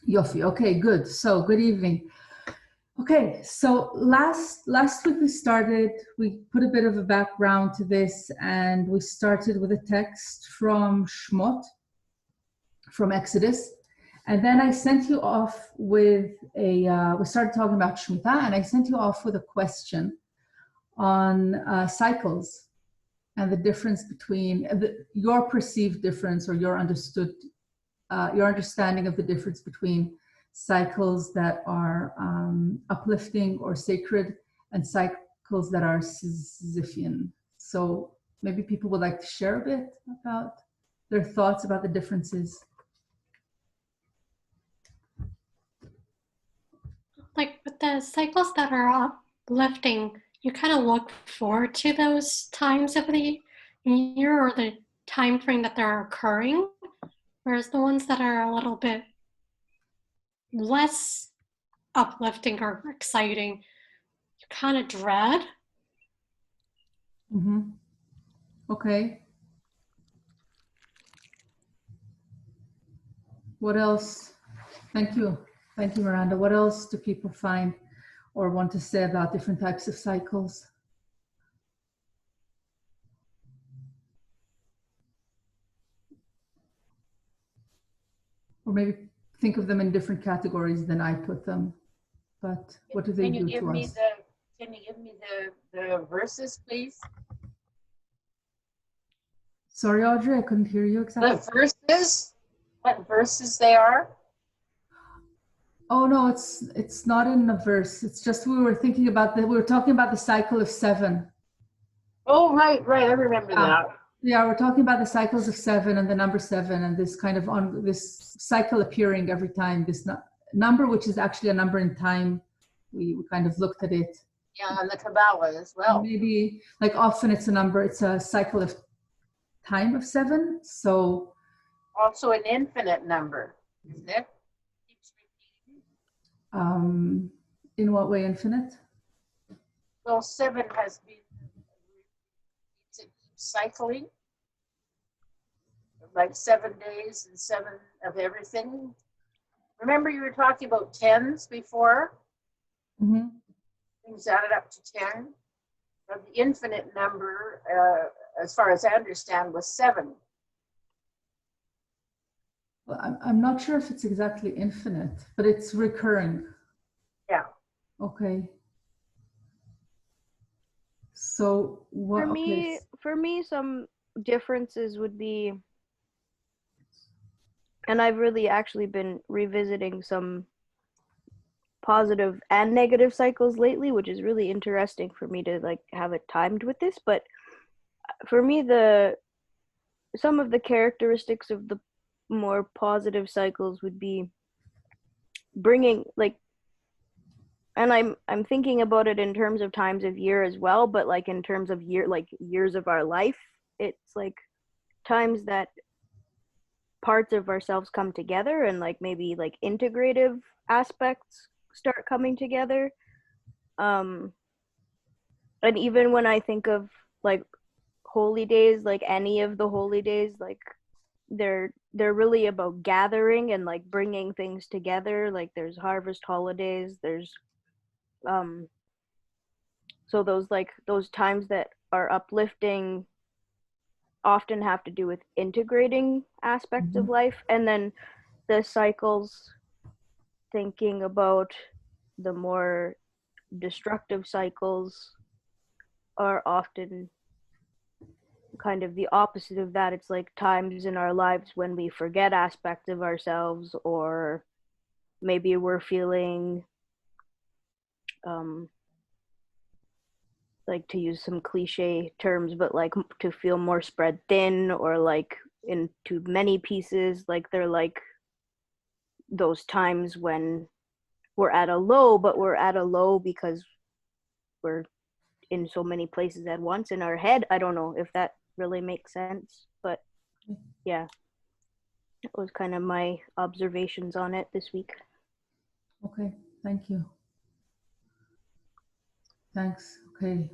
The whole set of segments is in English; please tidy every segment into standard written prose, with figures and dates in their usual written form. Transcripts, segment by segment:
Yofi. Okay, good. So good evening. Okay, so last week we put a bit of a background to this, and we started with a text from Shmot, from Exodus. And then I sent you off with we started talking about Shamitah, and I sent you off with a question on cycles and the difference between your perceived difference, or your understanding of the difference between cycles that are uplifting or sacred and cycles that are Sisyphean. So maybe people would like to share a bit about their thoughts about the differences. Like with the cycles that are uplifting, you kind of look forward to those times of the year or the time frame that they're occurring, whereas the ones that are a little bit less uplifting or exciting, you kind of dread. Mm-hmm. Okay. What else? Thank you, Miranda. What else do people find or want to say about different types of cycles? Or maybe think of them in different categories than I put them. But what do they do to us? Can you give me the verses, please? Sorry, Audrey, I couldn't hear you exactly. The verses? What verses they are? Oh no, it's not in a verse. It's just we were talking about the cycle of 7. Oh, right. I remember that. Yeah, we're talking about the cycles of 7 and the number 7 and this kind of this cycle appearing every time. This number, which is actually a number in time. We kind of looked at it. Yeah, and the Kabbalah as well. Maybe like often it's a cycle of time of 7. So also an infinite number, isn't it? In what way infinite? Well, 7 has been cycling, like 7 days and 7 of everything. Remember you were talking about tens before? Mm-hmm. Things added up to 10. But the infinite number, as far as I understand, was 7. Well, I'm not sure if it's exactly infinite, but it's recurring. Yeah. Okay. So what? For me, some differences would be, and I've really actually been revisiting some positive and negative cycles lately, which is really interesting for me to like have it timed with this. But for me, some of the characteristics of the more positive cycles would be bringing like, and I'm thinking about it in terms of times of year as well, but like in terms of years of our life, it's like times that parts of ourselves come together and like maybe like integrative aspects start coming together. And even when I think of like holy days, like any of the holy days, like they're really about gathering and like bringing things together. Like there's harvest holidays, there's so those times that are uplifting often have to do with integrating aspects of life. And then the cycles, thinking about the more destructive cycles, are often kind of the opposite of that. It's like times in our lives when we forget aspects of ourselves, or maybe we're feeling like, to use some cliche terms, but like to feel more spread thin or like into many pieces. Like they're like those times when we're at a low, but we're at a low because we're in so many places at once in our head. I don't know if that really makes sense, but yeah, that was kind of my observations on it this week. Okay, thank you. Thanks. Okay.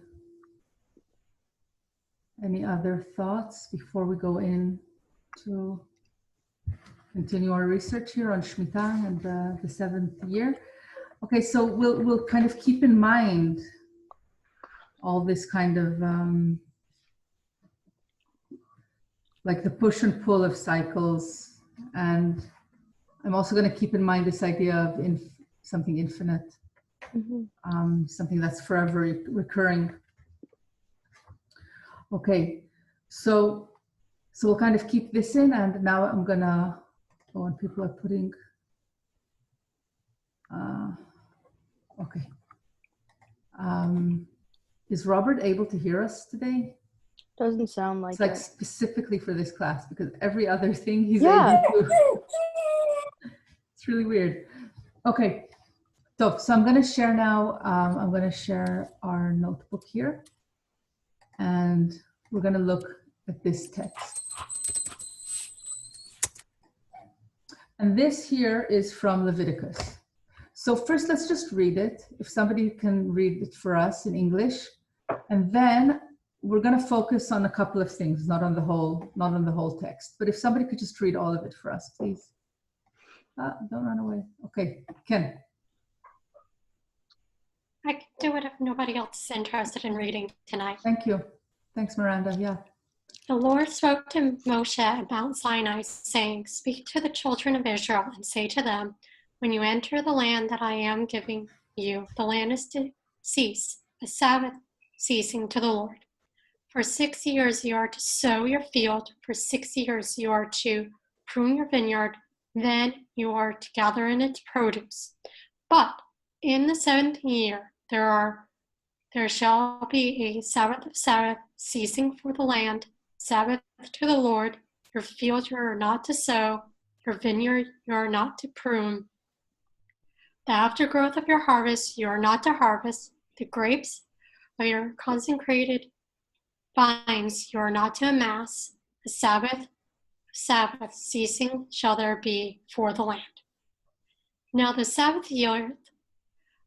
Any other thoughts before we go into continue our research here on Shemitah and the 7th year. Okay, so we'll kind of keep in mind all this kind of like the push and pull of cycles, and I'm also going to keep in mind this idea of something infinite, something that's forever recurring. Okay, so we'll kind of keep this in, and now I'm gonna, oh, and people are putting, okay. Is Robert able to hear us today? Doesn't sound like It's like it. specifically for this class, because every other thing he's Yeah. able to. It's really weird. Okay, so I'm gonna share now, I'm gonna share our notebook here, and we're gonna look at this text. And this here is from Leviticus. So first, let's just read it. If somebody can read it for us in English, and then we're going to focus on a couple of things, not on the whole text. But if somebody could just read all of it for us, please. Don't run away. Okay, Ken. I can do it if nobody else is interested in reading tonight. Thank you. Thanks, Miranda. Yeah. The Lord spoke to Moshe at Mount Sinai, saying, "Speak to the children of Israel and say to them, when you enter the land that I am giving you, the land is to cease, a Sabbath ceasing to the Lord. For 6 years you are to sow your field, for 6 years you are to prune your vineyard, then you are to gather in its produce. But in the 7th year there shall be a Sabbath of Sabbath ceasing for the land, Sabbath to the Lord. Your field you are not to sow, your vineyard you are not to prune. The aftergrowth of your harvest you are not to harvest, the grapes of your consecrated vines you are not to amass. The Sabbath ceasing shall there be for the land. Now the Sabbath year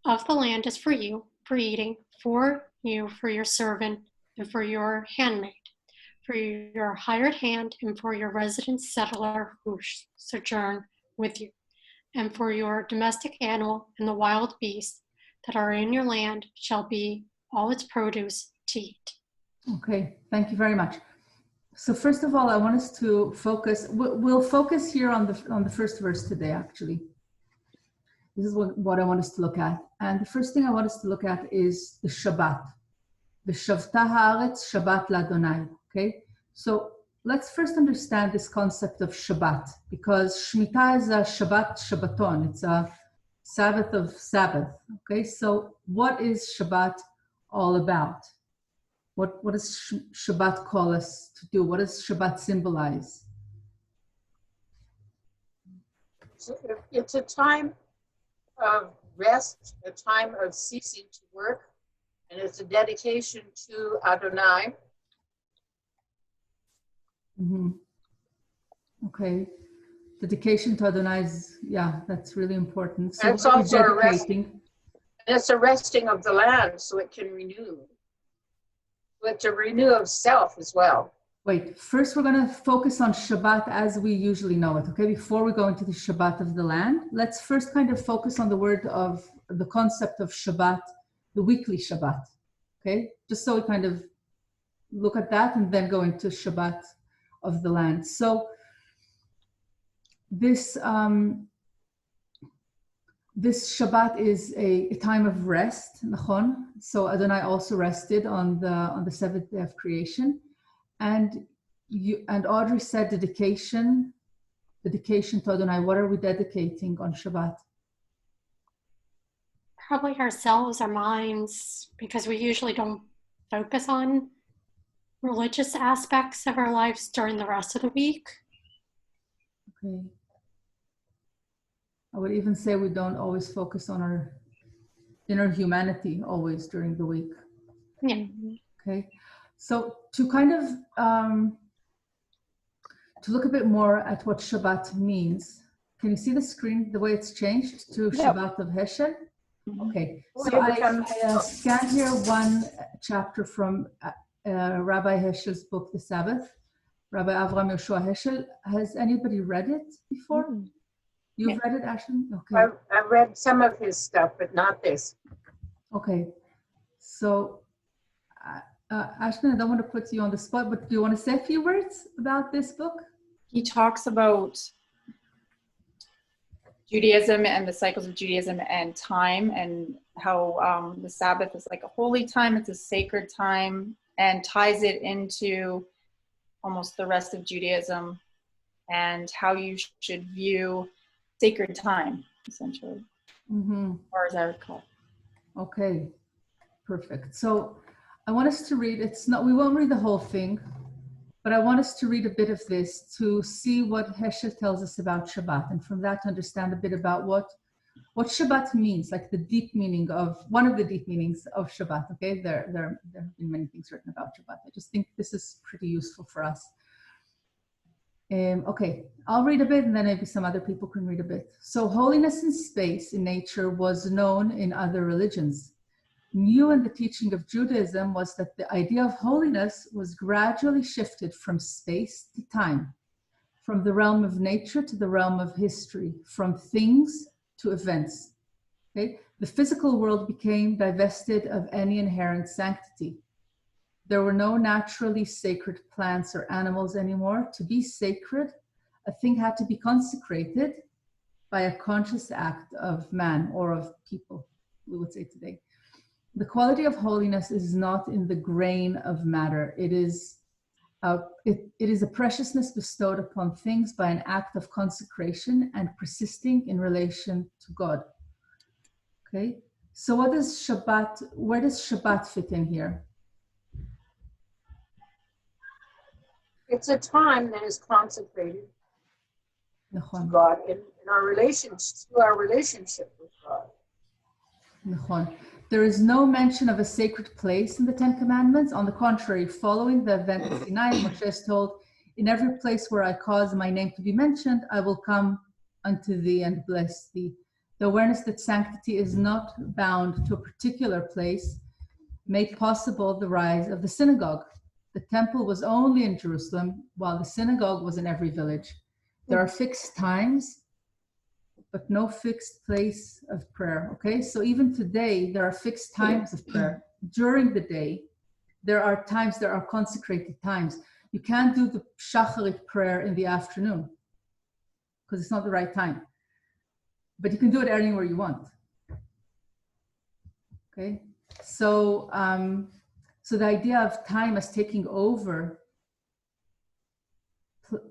of the land is for you, for eating, for you, for your servant, and for your handmaid, for your hired hand, and for your resident settler who sojourn with you, and for your domestic animal and the wild beasts that are in your land shall be all its produce to eat." Okay, thank you very much. So first of all, I want us to focus, we'll focus here on the first verse today, actually. This is what I want us to look at. And the first thing I want us to look at is the Shabbat. V'shavta haaretz Shabbat l'Adonai, okay? So let's first understand this concept of Shabbat, because Shemitah is a Shabbat Shabbaton. It's a Sabbath of Sabbath, okay? So what is Shabbat all about? What does Shabbat call us to do? What does Shabbat symbolize? So it's a time of rest, a time of ceasing to work, and it's a dedication to Adonai. Mm-hmm. Okay. Dedication to Adonai is, yeah, that's really important. So it's also a dedicating. And it's a resting of the land so it can renew. It's a renew of self as well. Wait, first we're going to focus on Shabbat as we usually know it, okay? Before we go into the Shabbat of the land, let's first kind of focus on the concept of Shabbat, the weekly Shabbat, okay? Just so we kind of look at that and then go into Shabbat of the land. So this Shabbat is a time of rest, nachon. So Adonai also rested on the 7th day of creation. And Audrey said dedication to Adonai. What are we dedicating on Shabbat? Probably ourselves, our minds, because we usually don't focus on religious aspects of our lives during the rest of the week. Okay. I would even say we don't always focus on our inner humanity always during the week. Yeah. Okay. So to kind of, to look a bit more at what Shabbat means, can you see the screen, the way it's changed to Shabbat of Hesed? Okay, so I scanned here one chapter from Rabbi Heschel's book, The Sabbath, Rabbi Avram Yoshua Heschel. Has anybody read it before? Mm. You've read it, Ashley? Okay. I've read some of his stuff, but not this. Okay. So, Ashley, I don't want to put you on the spot, but do you want to say a few words about this book? He talks about Judaism and the cycles of Judaism and time, and how the Sabbath is like a holy time, it's a sacred time, and ties it into almost the rest of Judaism and how you should view sacred time, essentially, or as I would call it. Okay, perfect. So I want us to read, we won't read the whole thing, but I want us to read a bit of this to see what Heschel tells us about Shabbat, and from that to understand a bit about what Shabbat means, like the deep meaning of, one of the deep meanings of Shabbat, okay? There have been many things written about Shabbat. I just think this is pretty useful for us. Okay, I'll read a bit and then maybe some other people can read a bit. So holiness in space, in nature, was known in other religions. New in the teaching of Judaism was that the idea of holiness was gradually shifted from space to time, from the realm of nature to the realm of history, from things to events. Okay? The physical world became divested of any inherent sanctity. There were no naturally sacred plants or animals anymore. To be sacred, a thing had to be consecrated by a conscious act of man or of people, we would say today. The quality of holiness is not in the grain of matter. It is a preciousness bestowed upon things by an act of consecration and persisting in relation to God. Okay, so where does Shabbat fit in here? It's a time that is consecrated to God in our relations, to our relationship with God. There is no mention of a sacred place in the Ten Commandments. On the contrary, following the event of Sinai, Moshe is told, in every place where I cause my name to be mentioned, I will come unto thee and bless thee. The awareness that sanctity is not bound to a particular place made possible the rise of the synagogue. The temple was only in Jerusalem, while the synagogue was in every village. There are fixed times, but no fixed place of prayer, okay? So even today, there are fixed times of prayer. During the day, there are consecrated times. You can't do the shacharit prayer in the afternoon because it's not the right time. But you can do it anywhere you want, okay? So, so the idea of time as taking over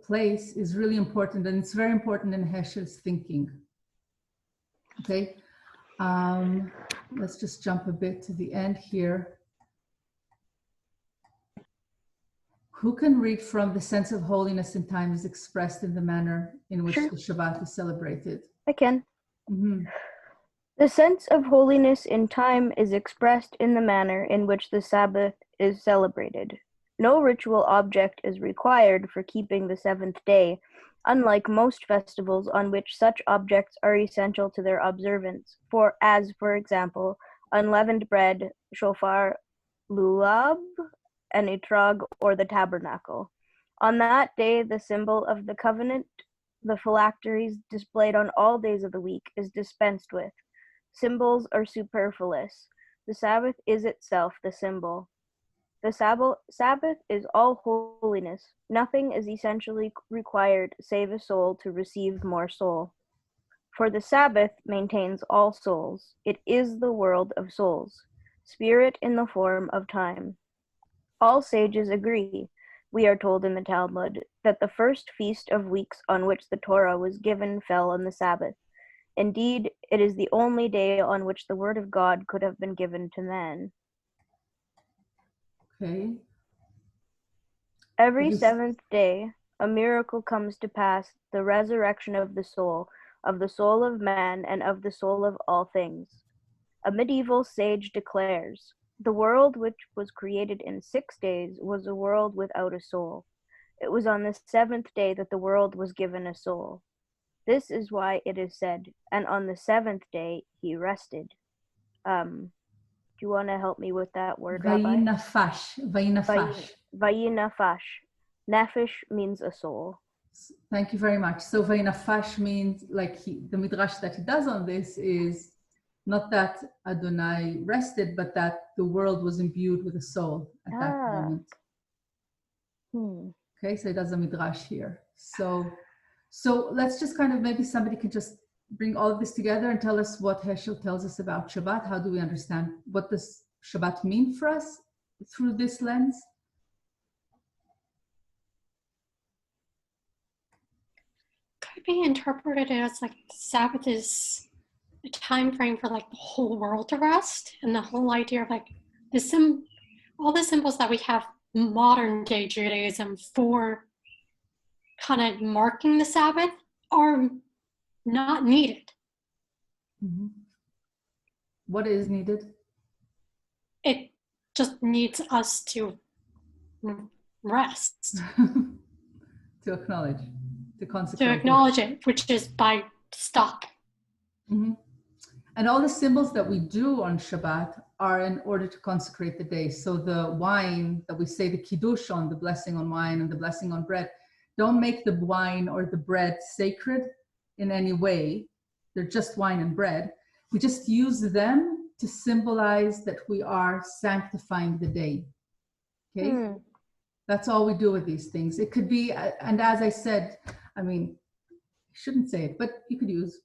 place is really important, and it's very important in Heschel's thinking. Okay, let's just jump a bit to the end here. Who can read from the sense of holiness in time is expressed in the manner in which the Shabbat is celebrated? I can. The sense of holiness in time is expressed in the manner in which the Sabbath is celebrated. No ritual object is required for keeping the seventh day, unlike most festivals on which such objects are essential to their observance, for example, unleavened bread, shofar, lulav, and etrog, or the tabernacle. On that day, the symbol of the covenant, the phylacteries displayed on all days of the week, is dispensed with. Symbols are superfluous. The Sabbath is itself the symbol. The Sabbath is all holiness. Nothing is essentially required save a soul to receive more soul. For the Sabbath maintains all souls. It is the world of souls, spirit in the form of time. All sages agree, we are told in the Talmud, that the first feast of weeks on which the Torah was given fell on the Sabbath. Indeed, it is the only day on which the word of God could have been given to men. Okay. Every seventh day, a miracle comes to pass, the resurrection of the soul of man, and of the soul of all things. A medieval sage declares, the world which was created in 6 days was a world without a soul. It was on the seventh day that the world was given a soul. This is why it is said, and on the seventh day he rested. Do you want to help me with that word, Rabbi? Vayinafash. Vayinafash. Nefesh means a soul. Thank you very much. So Vainafash means, like the midrash that he does on this is not that Adonai rested, but that the world was imbued with a soul at that moment. Okay, so he does a midrash here. So let's just kind of, maybe somebody can just bring all of this together and tell us what Heschel tells us about Shabbat. How do we understand what does Shabbat mean for us through this lens? Could be interpreted as like Sabbath is a time frame for like the whole world to rest, and the whole idea of like all the symbols that we have modern day Judaism for kind of marking the Sabbath are not needed. Mm-hmm. What is needed? It just needs us to rest. To acknowledge, to consecrate. To acknowledge it, which is by stopping. Mm-hmm. And all the symbols that we do on Shabbat are in order to consecrate the day. So the wine that we say, the kiddush on, the blessing on wine and the blessing on bread, don't make the wine or the bread sacred in any way. They're just wine and bread. We just use them to symbolize that we are sanctifying the day. Okay? That's all we do with these things. It could be, and as I said, I mean, I shouldn't say it, but you could use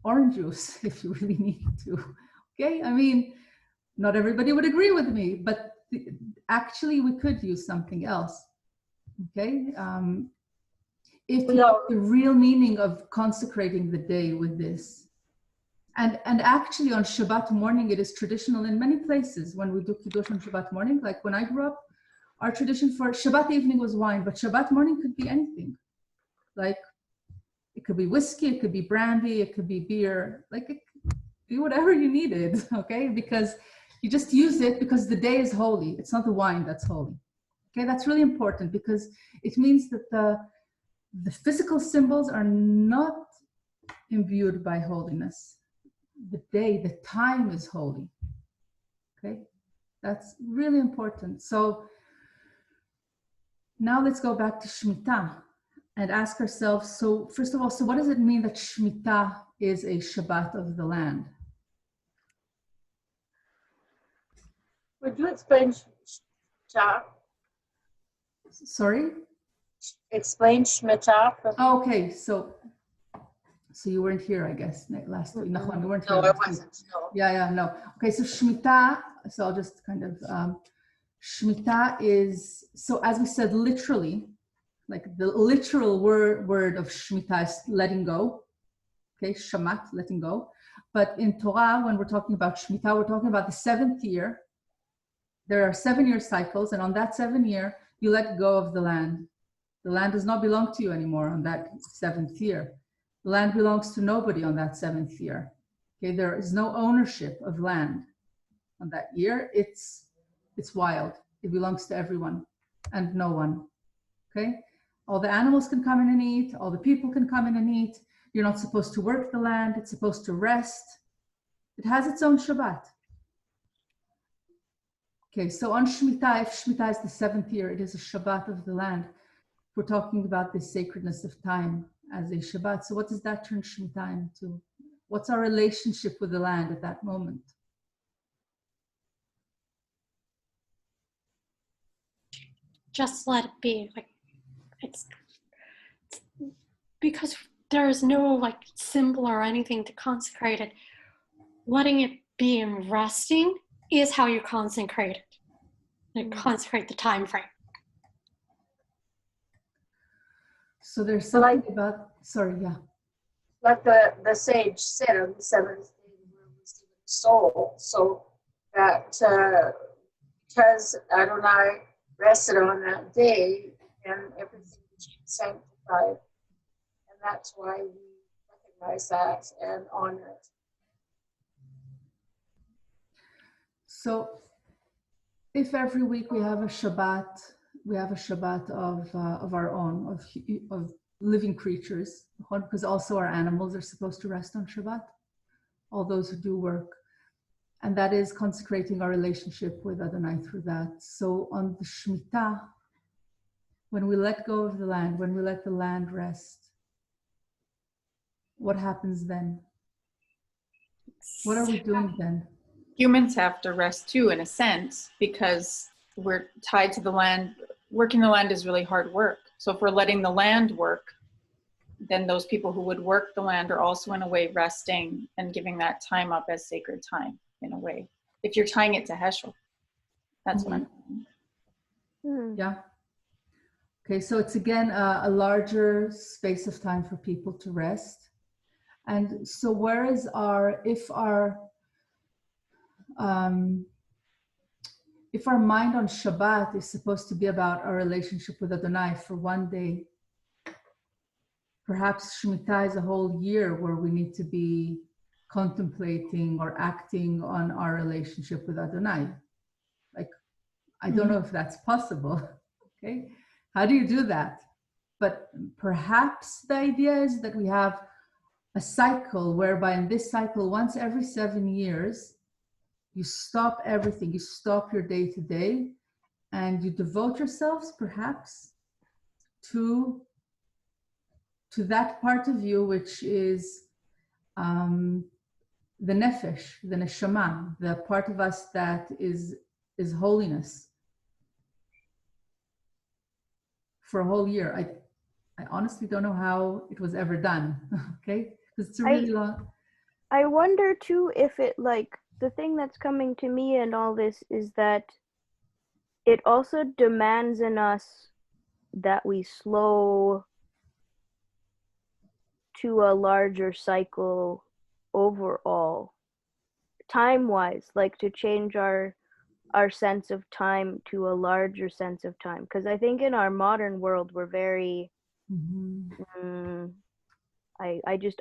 orange juice if you really need to. Okay, I mean, not everybody would agree with me, but actually we could use something else. Okay, if the real meaning of consecrating the day with this, and actually on Shabbat morning, it is traditional in many places when we do kiddush on Shabbat morning. Like when I grew up, our tradition for Shabbat evening was wine, but Shabbat morning could be anything. Like it could be whiskey, it could be brandy, it could be beer, like it could be whatever you needed, okay? Because you just use it because the day is holy. It's not the wine that's holy. Okay, that's really important because it means that the physical symbols are not imbued by holiness. The day, the time is holy. Okay, that's really important. So now let's go back to Shemitah and ask ourselves, so first of all, so what does it mean that Shemitah is a Shabbat of the land? Would you explain Shemitah? Sorry? Explain Shemitah. Okay, so you weren't here, I guess, last week. No, you weren't here. No, I wasn't. No. Yeah, no. Okay, so Shemitah, so I'll just kind of, Shemitah is, so as we said, literally, like the literal word of Shemitah is letting go. Okay, shamat, letting go. But in Torah, when we're talking about Shemitah, we're talking about the 7th year. There are 7-year cycles, and on that 7th year, you let go of the land. The land does not belong to you anymore on that 7th year. The land belongs to nobody on that 7th year. Okay, there is no ownership of land on that year. It's wild. It belongs to everyone and no one. Okay, all the animals can come in and eat. All the people can come in and eat. You're not supposed to work the land. It's supposed to rest. It has its own Shabbat. Okay, so on Shemitah, if Shemitah is the 7th year, it is a Shabbat of the land. We're talking about the sacredness of time as a Shabbat. So what does that turn Shemitah into? What's our relationship with the land at that moment? Just let it be. Like it's because there is no like symbol or anything to consecrate it. Letting it be and resting is how you consecrate it. You consecrate the time frame. So there's something about, sorry, yeah. Like the sage said on the 7th day, we're receiving the soul. So that because Adonai rested on that day, and everything became sanctified. And that's why we recognize that and honor it. So if every week we have a Shabbat of our own, of living creatures, because also our animals are supposed to rest on Shabbat, all those who do work. And that is consecrating our relationship with Adonai through that. So on the Shemitah, When we let go of the land, when we let the land rest, what happens then? What are we doing then? Humans have to rest too, in a sense, because we're tied to the land. Working the land is really hard work. So if we're letting the land work, then those people who would work the land are also in a way resting and giving that time up as sacred time, in a way. If you're tying it to Heschel, that's what I'm saying. Yeah. Okay, so it's again a larger space of time for people to rest. And so where is if our mind on Shabbat is supposed to be about our relationship with Adonai for one day, perhaps Shemitah is a whole year where we need to be contemplating or acting on our relationship with Adonai. Like, I don't know if that's possible. Okay, how do you do that? But perhaps the idea is that we have a cycle whereby in this cycle, once every 7 years, you stop everything, you stop your day to day, and you devote yourselves perhaps to that part of you which is the nefesh, the neshama, the part of us that is holiness for a whole year. I honestly don't know how it was ever done. Okay, because it's a really long. I wonder too if it, like, the thing that's coming to me in all this is that it also demands in us that we slow to a larger cycle overall, time-wise, like to change our sense of time to a larger sense of time. Because I think in our modern world we're very I just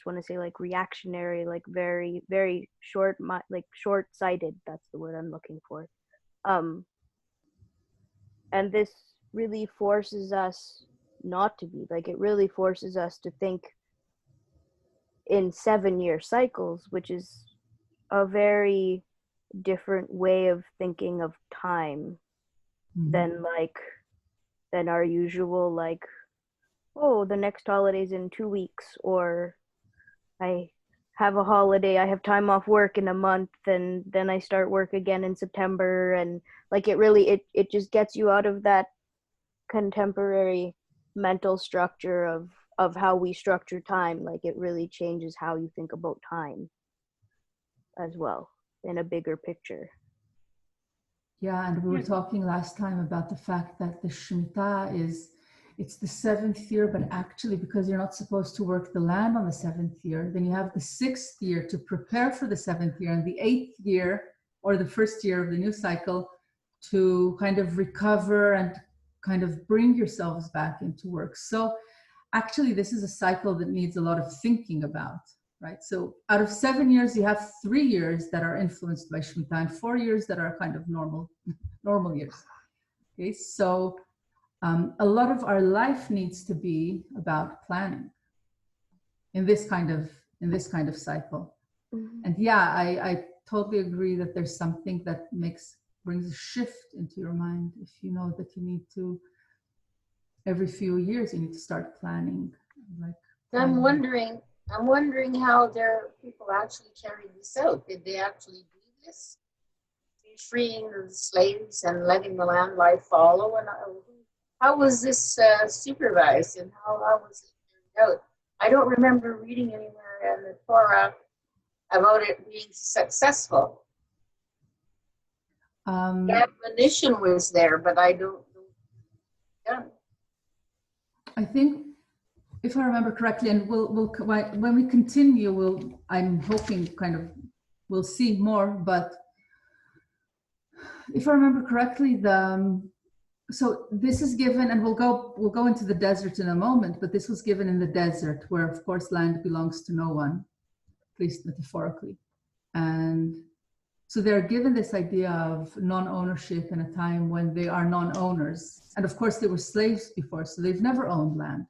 want to say like reactionary, like very, very short-sighted. That's the word I'm looking for. And this really forces us not to be, like, it really forces us to think in 7-year cycles, which is a very different way of thinking of time than our usual, like, oh, the next holiday's in 2 weeks, or I have a holiday, I have time off work in a month, and then I start work again in September. And like, it really, it just gets you out of that contemporary mental structure of how we structure time. Like, it really changes how you think about time as well in a bigger picture. Yeah, and we were talking last time about the fact that the Shemitah it's the 7th year, but actually, because you're not supposed to work the land on the 7th year, then you have the 6th year to prepare for the 7th year, and the 8th year, or the 1st year of the new cycle, to kind of recover and kind of bring yourselves back into work. So actually, this is a cycle that needs a lot of thinking about, right? So out of 7 years, you have 3 years that are influenced by Shemitah and 4 years that are kind of normal years. Okay, so a lot of our life needs to be about planning in this kind of cycle. And yeah, I totally agree that there's something that brings a shift into your mind if you know that you need to, every few years you need to start planning. I'm wondering how their people actually carried this out. Did they actually do this? Freeing the slaves and letting the land lie follow? And how was this supervised, and how was it carried out? I don't remember reading anywhere in the Torah about it being successful. The admonition was there, but I don't know. Yeah. I think, if I remember correctly, and we'll when we continue, I'm hoping we'll see more. But if I remember correctly, so this is given, and we'll go into the desert in a moment. But this was given in the desert, where of course land belongs to no one, at least metaphorically, and so they're given this idea of non-ownership in a time when they are non-owners, and of course they were slaves before, so they've never owned land.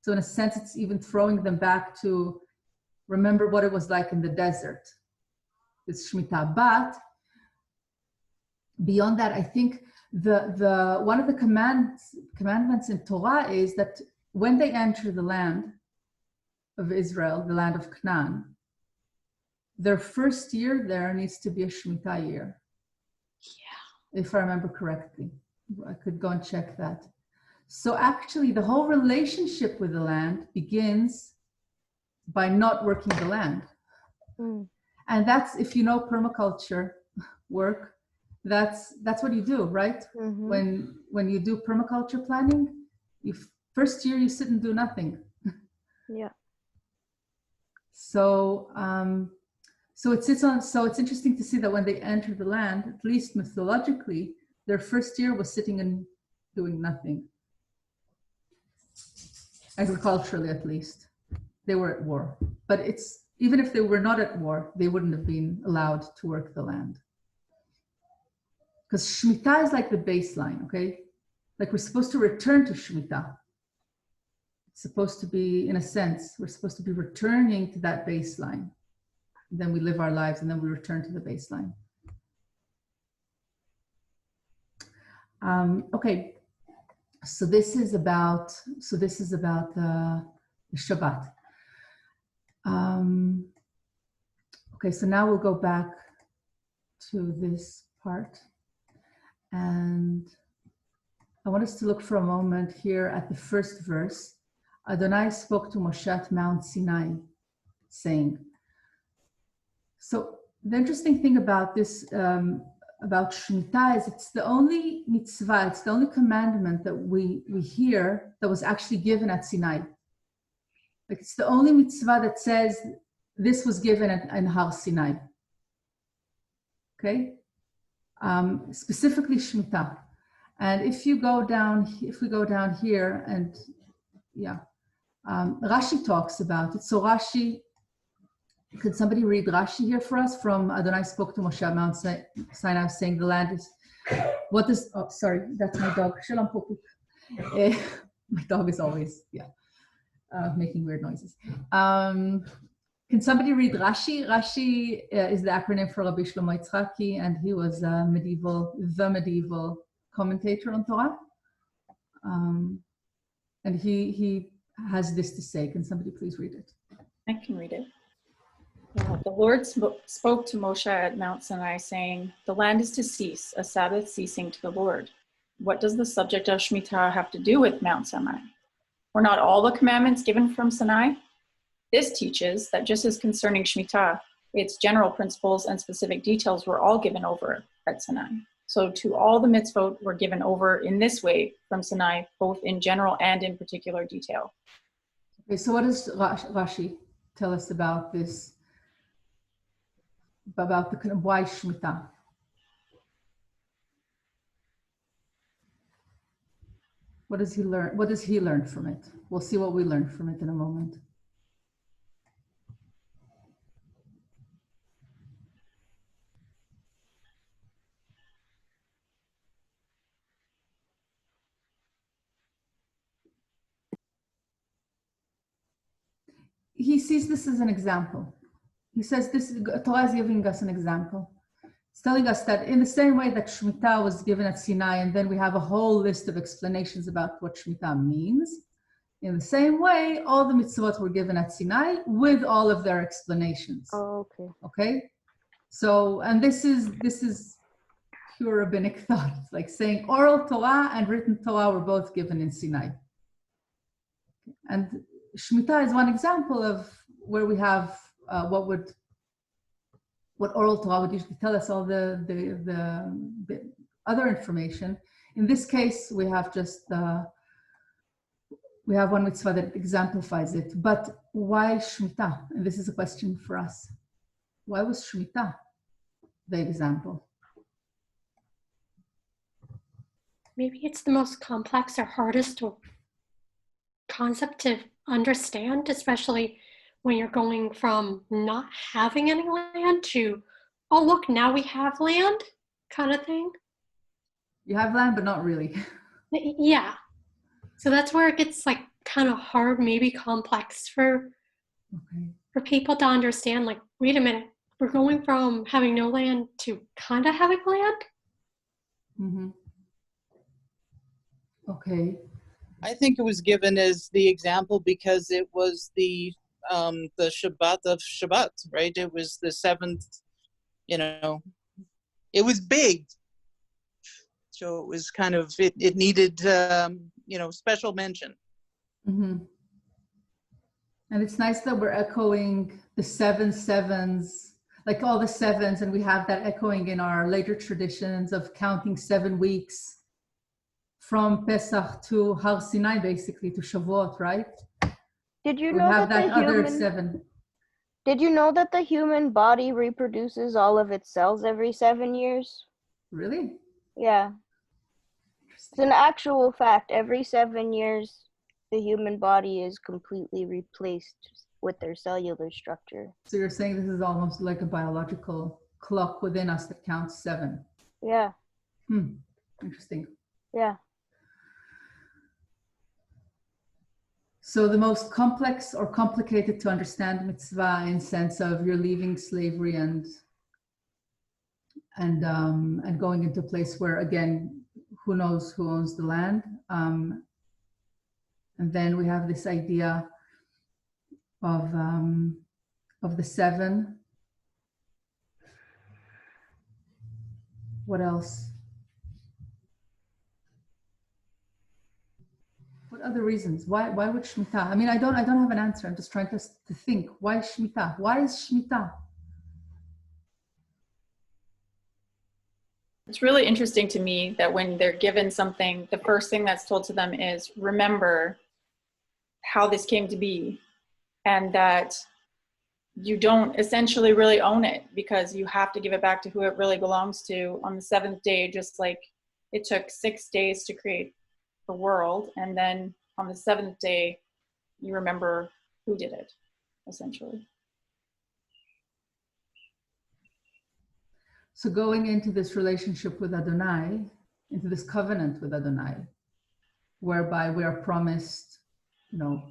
So in a sense, it's even throwing them back to remember what it was like in the desert. It's Shemitah. But beyond that, I think the one of the commandments in Torah is that when they enter the land of Israel, the land of Canaan, their first year there needs to be a Shemitah year. Yeah. If I remember correctly. I could go and check that. So actually the whole relationship with the land begins by not working the land. And that's, if you know permaculture work, that's what you do, right? When you do permaculture planning, first year you sit and do nothing. Yeah. So it's interesting to see that when they enter the land, at least mythologically, their first year was sitting and doing nothing. Agriculturally, at least, they were at war. But even if they were not at war, they wouldn't have been allowed to work the land. Because Shemitah is like the baseline, okay? Like we're supposed to return to Shemitah. It's supposed to be, in a sense, we're supposed to be returning to that baseline. Then we live our lives and then we return to the baseline. Okay, so this is about the Shabbat. Okay, so now we'll go back to this part, and I want us to look for a moment here at the first verse. Adonai spoke to Moshe at Mount Sinai, saying. So the interesting thing about this, about Shemitah, is it's the only mitzvah, it's the only commandment that we hear that was actually given at Sinai. Like it's the only mitzvah that says this was given in Har Sinai. Okay, specifically Shemitah. And if we go down here, and yeah, Rashi talks about it. So Rashi, could somebody read Rashi here for us from Adonai spoke to Moshe at Mount Sinai, saying the land is, what does, oh, sorry, that's my dog. Shalom Pupuk. My dog is always, making weird noises. Can somebody read Rashi? Rashi is the acronym for Rabbi Shlomo Yitzchaki, and he was the medieval commentator on Torah. And he has this to say. Can somebody please read it? I can read it. The Lord spoke to Moshe at Mount Sinai, saying, the land is to cease, a Sabbath ceasing to the Lord. What does the subject of Shemitah have to do with Mount Sinai? Were not all the commandments given from Sinai? This teaches that just as concerning Shemitah, its general principles and specific details were all given over at Sinai. So to all the mitzvot were given over in this way from Sinai, both in general and in particular detail. Okay, so what does Rashi tell us about this? About the why Shemitah? What does he learn? What does he learn from it? We'll see what we learn from it in a moment. He sees this as an example. He says Torah is giving us an example. It's telling us that in the same way that Shemitah was given at Sinai, and then we have a whole list of explanations about what Shemitah means. In the same way, all the mitzvot were given at Sinai with all of their explanations. Oh, okay. Okay? So, and this is pure rabbinic thought. It's like saying oral Torah and written Torah were both given in Sinai. And Shemitah is one example of where we have what oral Torah would usually tell us, all the other information. In this case, we have just we have one mitzvah that exemplifies it. But why Shemitah? And this is a question for us. Why was Shemitah the example? Maybe it's the most complex or hardest concept to understand, especially when you're going from not having any land to, oh, look, now we have land kind of thing. You have land, but not really. Yeah. So that's where it gets like kind of hard, maybe complex for people to understand. Like, wait a minute, we're going from having no land to kind of having land. Mm-hmm. Okay. I think it was given as the example because it was the Shabbat of Shabbat, right? It was the seventh, you know, it was big. So it was kind of, it needed, you know, special mention. Mm-hmm. And it's nice that we're echoing the 7 sevens, like all the sevens, and we have that echoing in our later traditions of counting 7 weeks from Pesach to Har Sinai, basically, to Shavuot, right? Did you We know have that that other 7. Did you know that the human body reproduces all of its cells every 7 years? Really? Yeah. It's an actual fact. Every 7 years, the human body is completely replaced with their cellular structure. So you're saying this is almost like a biological clock within us that counts 7. Yeah. Interesting. Yeah. So the most complex or complicated to understand mitzvah in sense of you're leaving slavery and going into a place where, again, who knows who owns the land. And then we have this idea of the 7. What else? What other reasons? Why would Shemitah? I mean, I don't have an answer. I'm just trying to think. Why Shemitah? Why is Shemitah? It's really interesting to me that when they're given something, the first thing that's told to them is remember how this came to be, and that you don't essentially really own it because you have to give it back to who it really belongs to on the 7th day, just like it took 6 days to create the world. And then on the 7th day, you remember who did it, essentially. So going into this relationship with Adonai, into this covenant with Adonai, whereby we are promised, you know,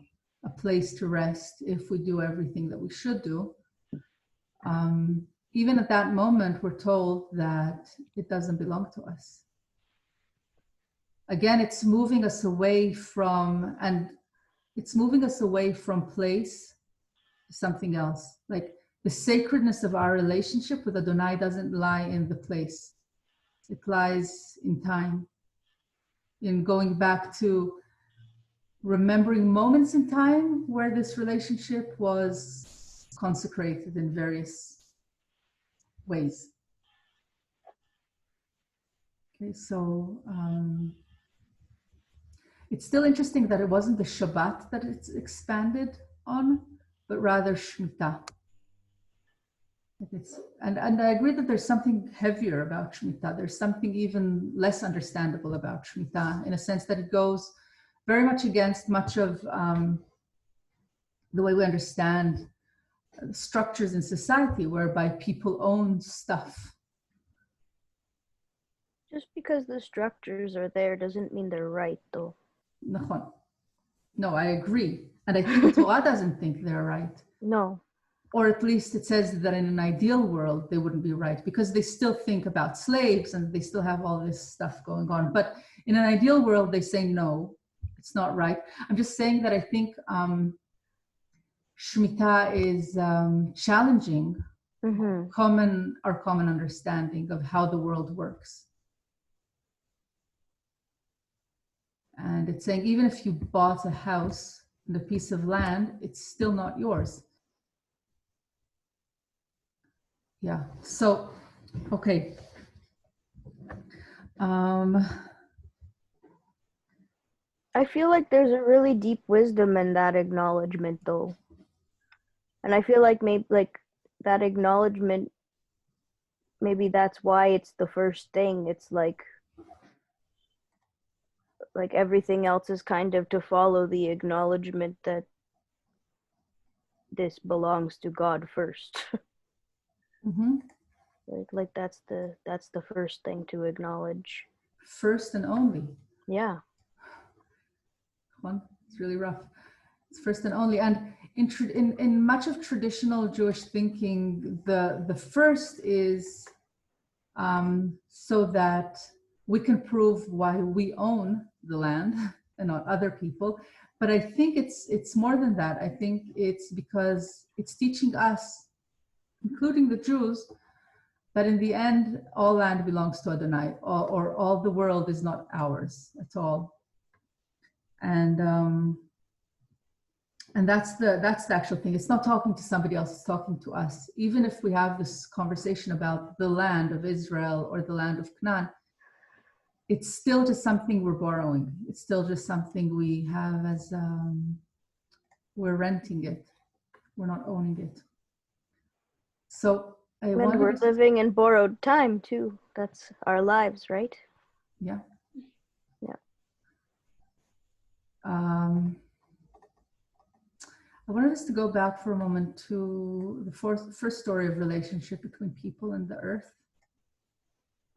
a place to rest if we do everything that we should do. Even at that moment, we're told that it doesn't belong to us. Again, it's moving us away from, place to something else. Like the sacredness of our relationship with Adonai doesn't lie in the place. It lies in time, in going back to remembering moments in time where this relationship was consecrated in various ways. Okay, so it's still interesting that it wasn't the Shabbat that it's expanded on, but rather Shemitah. And I agree that there's something heavier about Shemitah. There's something even less understandable about Shemitah, in a sense that it goes very much against much of the way we understand structures in society, whereby people own stuff. Just because the structures are there doesn't mean they're right, though. No, I agree. And I think the Torah doesn't think they're right. No. Or at least it says that in an ideal world, they wouldn't be right, because they still think about slaves and they still have all this stuff going on. But in an ideal world, they say, no, it's not right. I'm just saying that I think Shemitah is challenging our common understanding of how the world works. And it's saying, even if you bought a house and a piece of land, it's still not yours. Yeah, so, okay. I feel like there's a really deep wisdom in that acknowledgement, though. And I feel like maybe like that acknowledgement, maybe that's why it's the first thing. It's like everything else is kind of to follow the acknowledgement that this belongs to God first. Like that's the first thing to acknowledge. First and only. Yeah. It's really rough. It's first and only. And in much of traditional Jewish thinking, the first is so that we can prove why we own the land and not other people. But I think it's more than that. I think it's because it's teaching us, including the Jews, that in the end, all land belongs to Adonai, or all the world is not ours at all. And that's the actual thing. It's not talking to somebody else, it's talking to us. Even if we have this conversation about the land of Israel or the land of Canaan, it's still just something we're borrowing. It's still just something we have as, we're renting it. We're not owning it. So And we're living in borrowed time too. That's our lives, right? Yeah. Yeah. I wanted us to go back for a moment to the first story of relationship between people and the earth.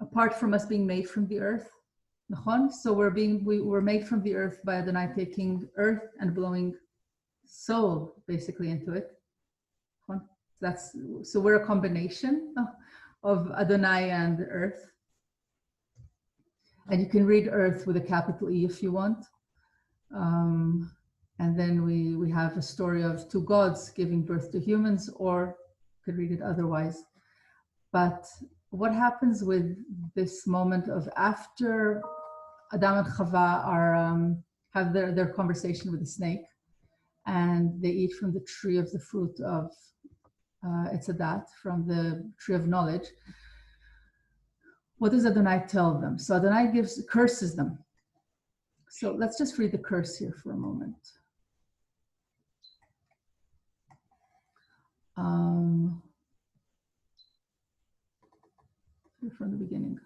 Apart from us being made from the earth, so we were made from the earth by Adonai taking earth and blowing soul basically into it. So we're a combination of Adonai and the earth. And you can read earth with a capital E if you want. And then we have a story of two gods giving birth to humans, or you could read it otherwise. But what happens with this moment of after Adam and Chava have their conversation with the snake, and they eat from the tree of the fruit of Etzadat, from the tree of knowledge? What does Adonai tell them? So Adonai curses them. So let's just read the curse here for a moment. From the beginning.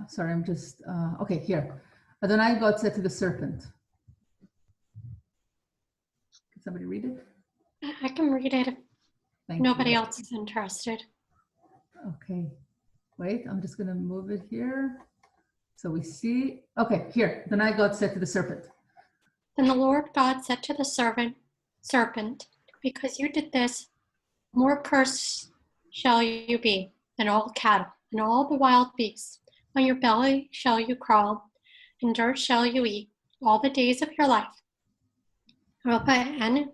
Sorry, I'm just, okay, here. Adonai God said to the serpent. Can somebody read it? I can read it if Thank nobody you. else is interested. Okay, wait, I'm just gonna move it here. So we see, okay, here. Adonai God said to the serpent. Then the Lord God said to the serpent, because you did this, more cursed shall you be than all cattle and all the wild beasts. On your belly shall you crawl, and dirt shall you eat all the days of your life. I will put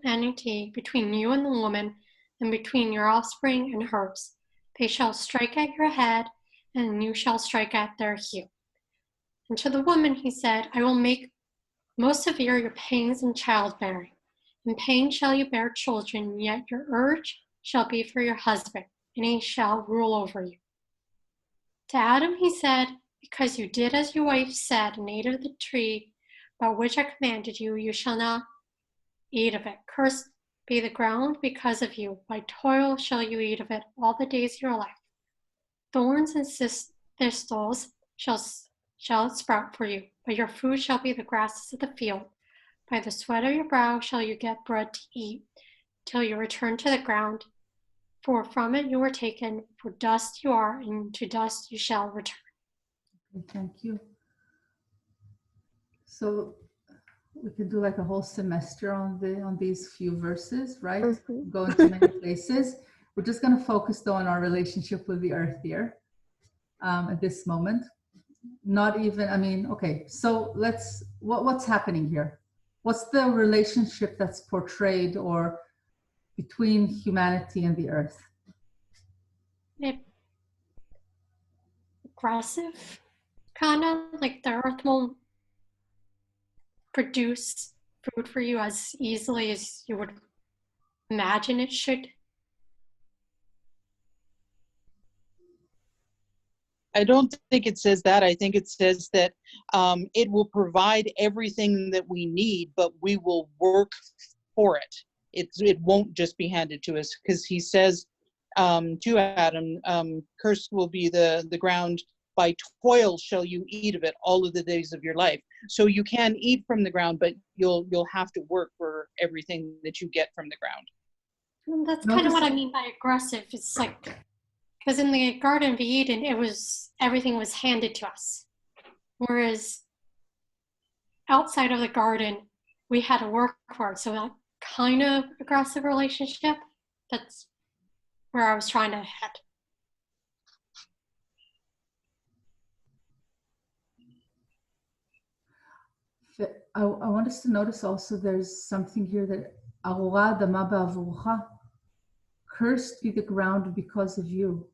enmity between you and the woman, and between your offspring and hers. They shall strike at your head, and you shall strike at their heel. And to the woman he said, I will make most severe your pains in childbearing. In pain shall you bear children, yet your urge shall be for your husband, and he shall rule over you. To Adam he said, because you did as your wife said, and ate of the tree about which I commanded you, you shall not eat of it. Cursed be the ground because of you. By toil shall you eat of it all the days of your life. Thorns and thistles shall it sprout for you, but your food shall be the grasses of the field. By the sweat of your brow shall you get bread to eat, till you return to the ground. For from it you were taken, for dust you are, and to dust you shall return. Thank you. So we could do like a whole semester on these few verses, right? Mm-hmm. Go into many places. We're just going to focus though on our relationship with the earth here at this moment. Not even, I mean, okay, so what's happening here? What's the relationship that's portrayed or between humanity and the earth? Aggressive, kind of like the earth won't produce food for you as easily as you would imagine it should. I don't think it says that. I think it says that it will provide everything that we need, but we will work for it. It won't just be handed to us, because he says to Adam, cursed will be the ground, by toil shall you eat of it all of the days of your life. So you can eat from the ground, but you'll have to work for everything that you get from the ground. And that's kind of what I mean by aggressive. It's like, because in the Garden of Eden, everything was handed to us. Whereas outside of the garden, we had to work for it. So that kind of aggressive relationship. That's where I was trying to head. I want us to notice also there's something here that "Arura adama ba'avurcha," cursed be the ground because of you.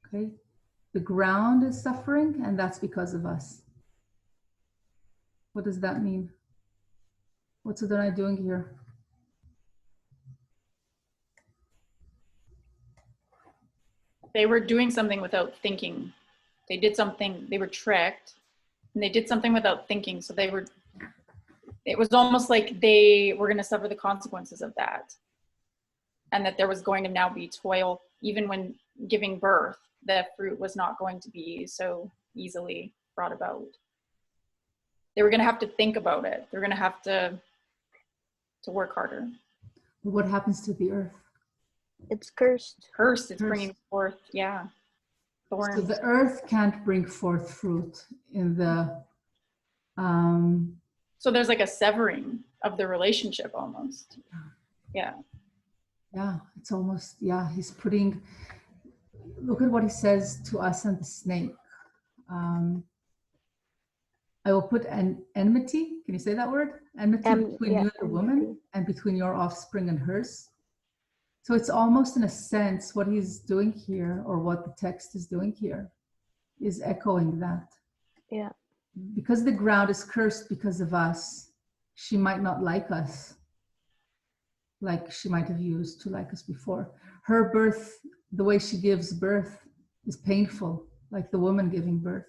Okay, the ground is suffering, and that's because of us. What does that mean? What's Adonai doing here? They were doing something without thinking. They did something, they were tricked, and they did something without thinking. So it was almost like they were going to suffer the consequences of that. And that there was going to now be toil, even when giving birth, the fruit was not going to be so easily brought about. They were going to have to think about it. They're going to have to work harder. What happens to the earth? It's cursed. Cursed, it's bringing forth, yeah, thorns. So the earth can't bring forth fruit in the. So there's like a severing of the relationship almost. Yeah. Yeah, it's almost, yeah, he's putting, look at what he says to us and the snake. I will put an enmity, can you say that word? Enmity between you and the woman, and between your offspring and hers. So it's almost in a sense what he's doing here, or what the text is doing here, is echoing that. Yeah. Because the ground is cursed because of us, she might not like us like she might have used to like us before. Her birth, the way she gives birth, is painful, like the woman giving birth.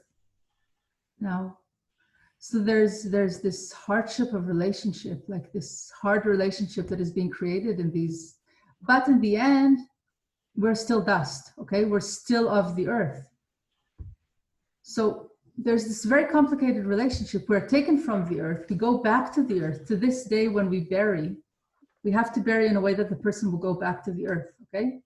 Now, so there's this hardship of relationship, like this hard relationship that is being created in these, but in the end, we're still dust, okay? We're still of the earth. So there's this very complicated relationship. We're taken from the earth, we go back to the earth. To this day when we bury, we have to bury in a way that the person will go back to the earth, okay?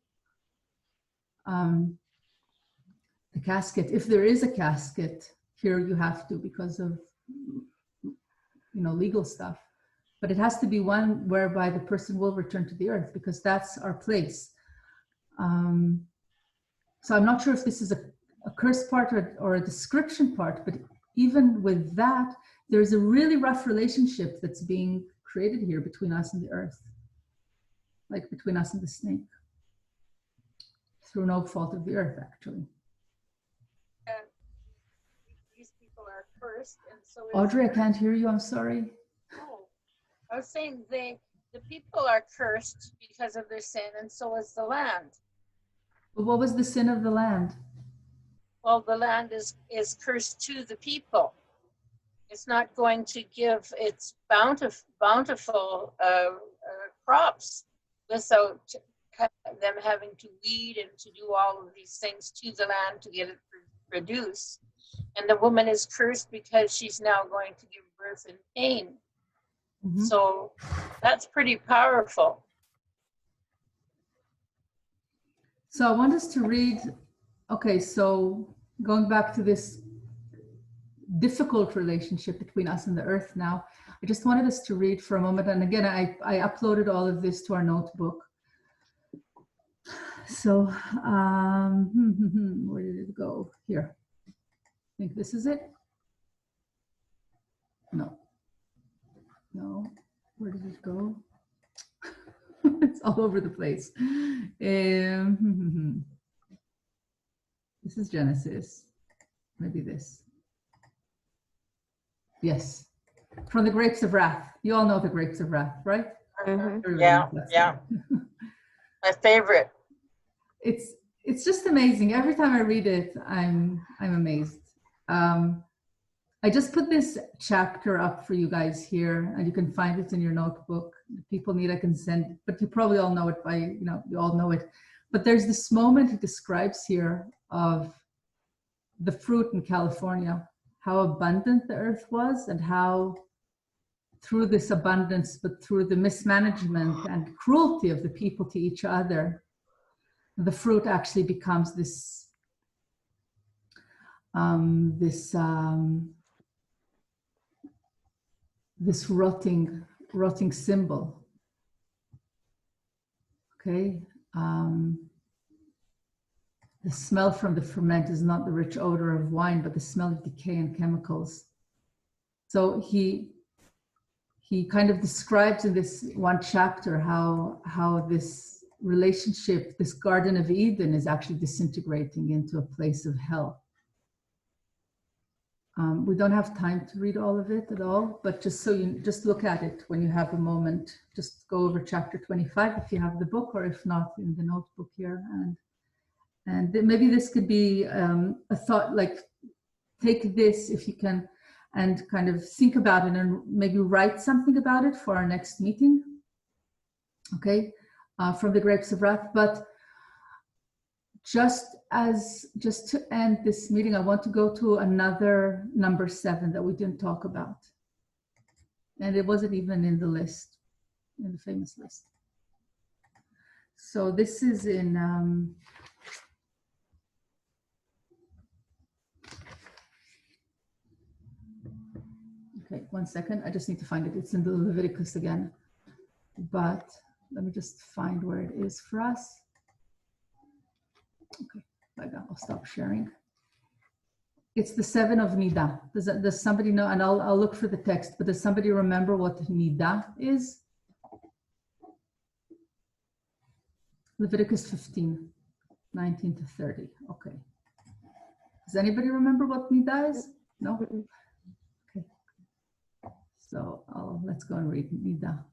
The casket, if there is a casket, here you have to because of, legal stuff. But it has to be one whereby the person will return to the earth because that's our place. So I'm not sure if this is a curse part or a description part, but even with that, there's a really rough relationship that's being created here between us and the earth. Like between us and the snake, through no fault of the earth, actually. These people are cursed, and so is Audrey, I can't hear you. I'm sorry. Oh, I was saying the people are cursed because of their sin, and so is the land. But what was the sin of the land? Well, the land is cursed to the people. It's not going to give its bountiful crops without them having to weed and to do all of these things to the land to get it produced. And the woman is cursed because she's now going to give birth in pain. Mm-hmm. So that's pretty powerful. So I want us to read, okay, so going back to this difficult relationship between us and the earth now, I just wanted us to read for a moment. And again, I uploaded all of this to our notebook. So, where did it go? Here. I think this is it. No. Where did it go? It's all over the place. This is Genesis. Maybe this. Yes. From the grapes of wrath. You all know the grapes of wrath, right? Mm-hmm. Yeah. My favorite. It's just amazing. Every time I read it, I'm amazed. I just put this chapter up for you guys here, and you can find it in your notebook. If people need, I can send, but you probably all know it by, you all know it. But there's this moment he describes here of the fruit in California, how abundant the earth was, and how through this abundance, but through the mismanagement and cruelty of the people to each other, the fruit actually becomes this rotting symbol. Okay. The smell from the ferment is not the rich odor of wine, but the smell of decay and chemicals. So he kind of describes in this one chapter how this relationship, this Garden of Eden, is actually disintegrating into a place of hell. We don't have time to read all of it at all, but just so you just look at it when you have a moment. Just go over chapter 25 if you have the book, or if not, in the notebook here. And maybe this could be a thought, like take this if you can, and kind of think about it, and maybe write something about it for our next meeting. Okay, from the Grapes of Wrath. But just to end this meeting, I want to go to another number 7 that we didn't talk about, and it wasn't even in the list, in the famous list. So this is in okay, 1 second. I just need to find it. It's in the Leviticus again, but let me just find where it is for us. Okay, I'll stop sharing. It's the 7 of Nida. Does somebody know? And I'll look for the text, but does somebody remember what Nida is? Leviticus 15, 19 to 30. Okay. Does anybody remember what Nida is? No? Okay. So let's go and read Nida.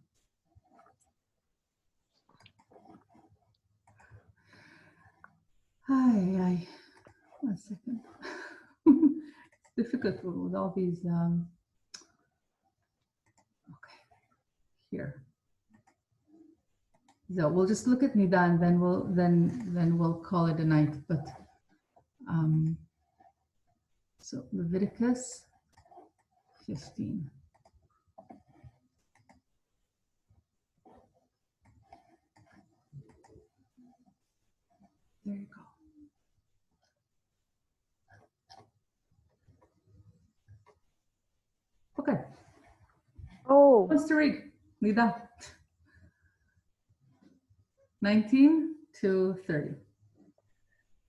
Hi. 1 second. It's difficult with all these. Okay, here. So we'll just look at Nida, and then we'll call it a night. But so Leviticus 15. There you go. Okay. Oh. Who wants to read? Nida. 19 to 30.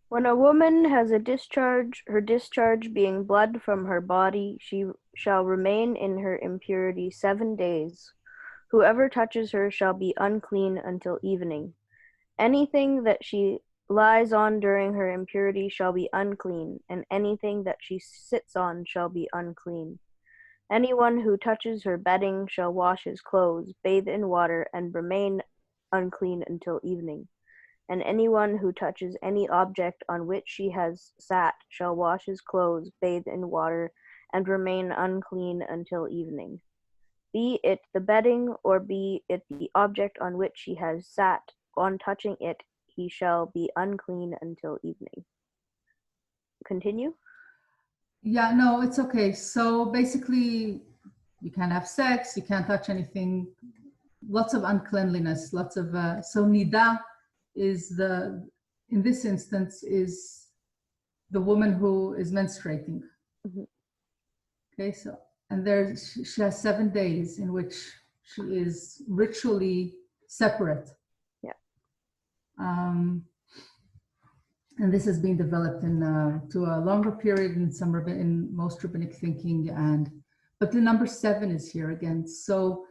When a woman has a discharge, her discharge being blood from her body, she shall remain in her impurity 7 days. Whoever touches her shall be unclean until evening. Anything that she lies on during her impurity shall be unclean, and anything that she sits on shall be unclean. Anyone who touches her bedding shall wash his clothes, bathe in water, and remain unclean until evening. And anyone who touches any object on which she has sat shall wash his clothes, bathe in water, and remain unclean until evening. Be it the bedding, or be it the object on which he has sat, on touching it he shall be unclean until evening. Continue? Yeah, no, it's okay. So basically, you can't have sex, you can't touch anything, lots of uncleanliness, lots of, so Nida is in this instance, is the woman who is menstruating. Mm-hmm. Okay, so, and she has 7 days in which she is ritually separate. Yeah. And this has been developed to a longer period in most rabbinic thinking, but the number 7 is here again. So,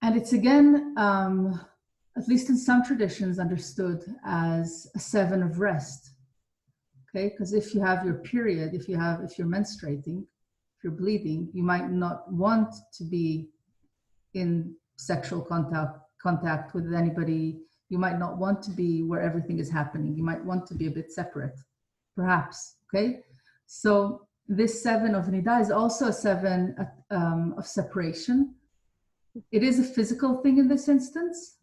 and it's again, at least in some traditions, understood as a 7 of rest. Okay, because if you have your period, if you're menstruating, if you're bleeding, you might not want to be in sexual contact with anybody. You might not want to be where everything is happening. You might want to be a bit separate, perhaps. Okay, so this 7 of Nida is also a 7 of separation. It is a physical thing in this instance,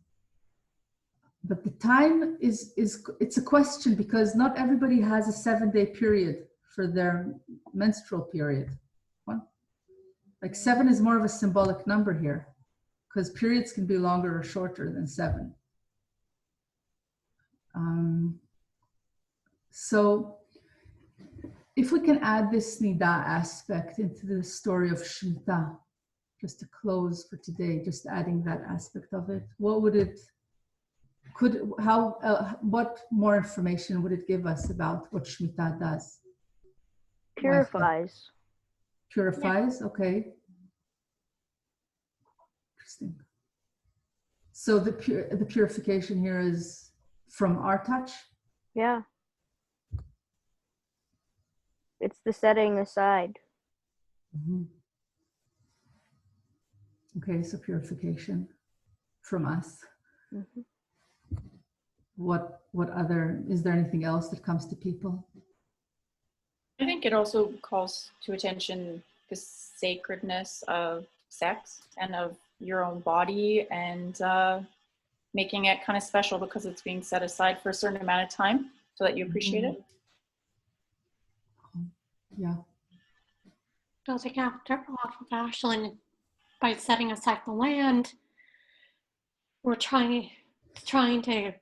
but the time it's a question, because not everybody has a 7-day period for their menstrual period. Like 7 is more of a symbolic number here, because periods can be longer or shorter than 7. So if we can add this Nida aspect into the story of Shamitah, just to close for today, just adding that aspect of it, what would it what more information would it give us about what Shamitah does? Purifies. Purifies, okay. Interesting. So the purification here is from our touch? Yeah. It's the setting aside. Mm-hmm. Okay, so purification from us. Mm-hmm. What other, is there anything else that comes to people? I think it also calls to attention the sacredness of sex and of your own body, and making it kind of special because it's being set aside for a certain amount of time so that you appreciate it. Yeah. Building after off of Ashlyn, by setting aside the land, we're trying to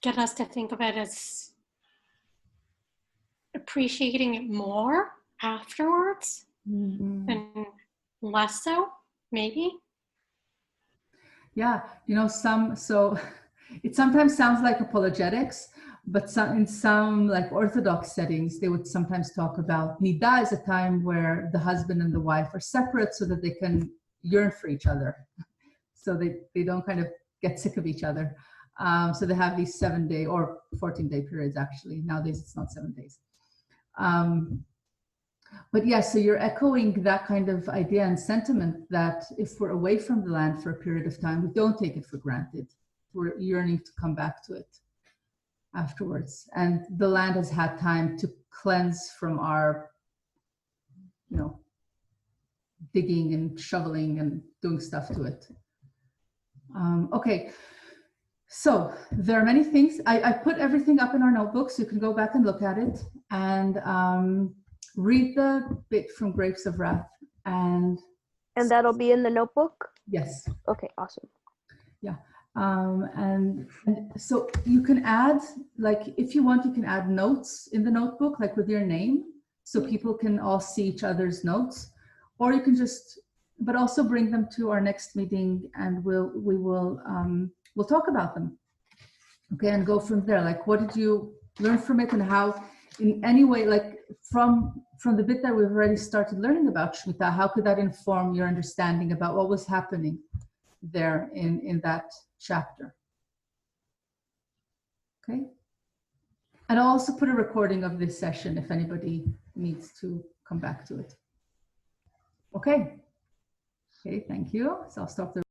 get us to think of it as appreciating it more afterwards, Mm-hmm. and less so, maybe. Yeah, so it sometimes sounds like apologetics, but in some like Orthodox settings, they would sometimes talk about Nida as a time where the husband and the wife are separate so that they can yearn for each other. So they don't kind of get sick of each other. So they have these 7-day or 14-day periods, actually. Nowadays, it's not 7 days. But yes, so you're echoing that kind of idea and sentiment that if we're away from the land for a period of time, we don't take it for granted. We're yearning to come back to it afterwards. And the land has had time to cleanse from our, digging and shoveling and doing stuff to it. Okay, so there are many things. I put everything up in our notebook, so you can go back and look at it and read the bit from Grapes of Wrath. And that'll be in the notebook? Yes. Okay, awesome. Yeah. And so you can add, like, if you want, you can add notes in the notebook, like with your name, so people can all see each other's notes, or you can just, but also bring them to our next meeting, and we'll talk about them. Okay, and go from there. Like, what did you learn from it, and how, in any way, like from the bit that we've already started learning about Shamitah, how could that inform your understanding about what was happening there in that chapter? Okay, and I'll also put a recording of this session if anybody needs to come back to it. Okay, thank you. So I'll stop the